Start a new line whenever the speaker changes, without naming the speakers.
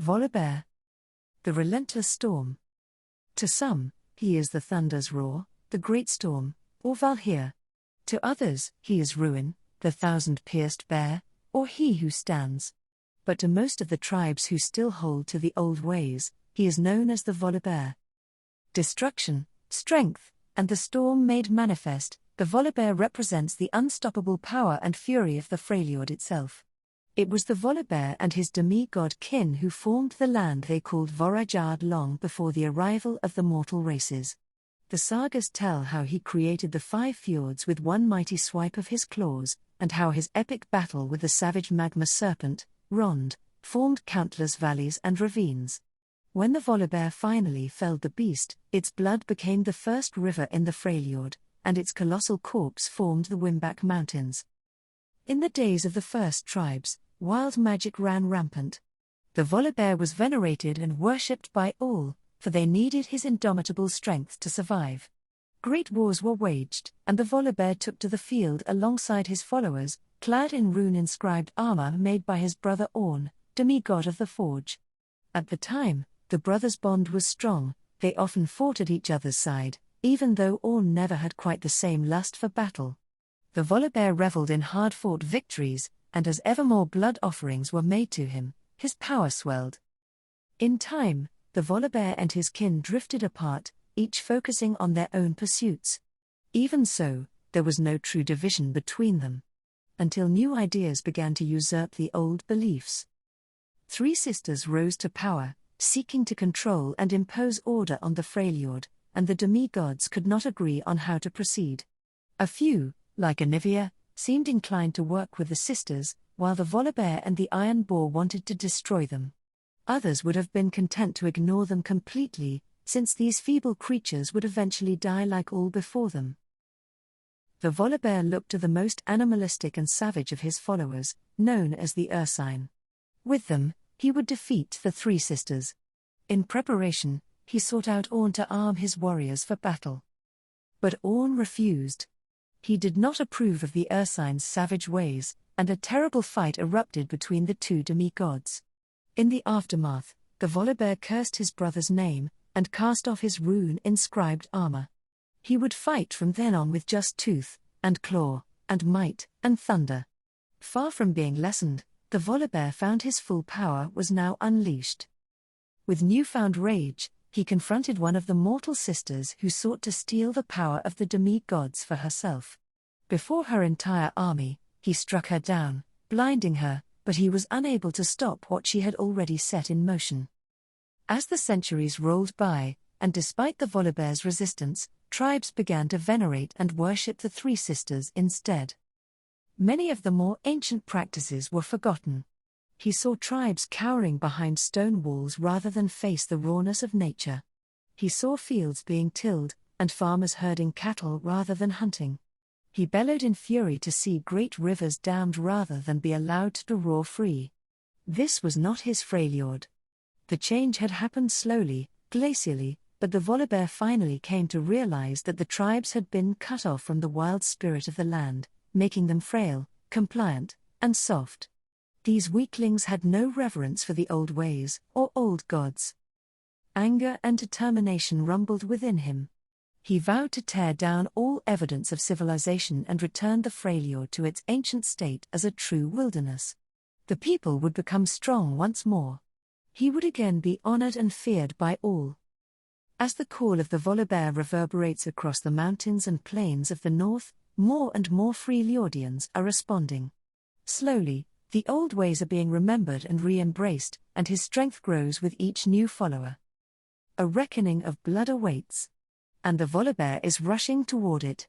Volibear, the relentless storm. To some, he is the thunder's roar, the great storm, or Valhir. To others, he is ruin, the thousand-pierced bear, or he who stands. But to most of the tribes who still hold to the old ways, he is known as the Volibear. Destruction, strength, and the storm made manifest, the Volibear represents the unstoppable power and fury of the Freljord itself. It was the Volibear and his demigod kin who formed the land they called Vorajard long before the arrival of the mortal races. The sagas tell how he created the 5 fjords with one mighty swipe of his claws, and how his epic battle with the savage magma serpent, Rond, formed countless valleys and ravines. When the Volibear finally felled the beast, its blood became the first river in the Freljord, and its colossal corpse formed the Wimbak Mountains. In the days of the first tribes, wild magic ran rampant. The Volibear was venerated and worshipped by all, for they needed his indomitable strength to survive. Great wars were waged, and the Volibear took to the field alongside his followers, clad in rune-inscribed armor made by his brother Orn, demigod of the Forge. At the time, the brothers' bond was strong. They often fought at each other's side, even though Orn never had quite the same lust for battle. The Volibear reveled in hard-fought victories, and as ever more blood offerings were made to him, his power swelled. In time, the Volibear and his kin drifted apart, each focusing on their own pursuits. Even so, there was no true division between them, until new ideas began to usurp the old beliefs. 3 sisters rose to power, seeking to control and impose order on the Freljord, and the demigods could not agree on how to proceed. A few, like Anivia, seemed inclined to work with the sisters, while the Volibear and the Iron Boar wanted to destroy them. Others would have been content to ignore them completely, since these feeble creatures would eventually die like all before them. The Volibear looked to the most animalistic and savage of his followers, known as the Ursine. With them, he would defeat the 3 sisters. In preparation, he sought out Orn to arm his warriors for battle. But Orn refused. He did not approve of the Ursine's savage ways, and a terrible fight erupted between the 2 demigods. In the aftermath, the Volibear cursed his brother's name, and cast off his rune-inscribed armor. He would fight from then on with just tooth, and claw, and might, and thunder. Far from being lessened, the Volibear found his full power was now unleashed. With newfound rage, he confronted one of the mortal sisters who sought to steal the power of the demigods for herself. Before her entire army, he struck her down, blinding her, but he was unable to stop what she had already set in motion. As the centuries rolled by, and despite the Volibear's resistance, tribes began to venerate and worship the 3 sisters instead. Many of the more ancient practices were forgotten. He saw tribes cowering behind stone walls rather than face the rawness of nature. He saw fields being tilled, and farmers herding cattle rather than hunting. He bellowed in fury to see great rivers dammed rather than be allowed to roar free. This was not his Freljord. The change had happened slowly, glacially, but the Volibear finally came to realize that the tribes had been cut off from the wild spirit of the land, making them frail, compliant, and soft. These weaklings had no reverence for the old ways, or old gods. Anger and determination rumbled within him. He vowed to tear down all evidence of civilization and return the Freljord to its ancient state as a true wilderness. The people would become strong once more. He would again be honored and feared by all. As the call of the Volibear reverberates across the mountains and plains of the north, more and more Freljordians are responding. Slowly, the old ways are being remembered and re-embraced, and his strength grows with each new follower. A reckoning of blood awaits. And the Volibear is rushing toward it.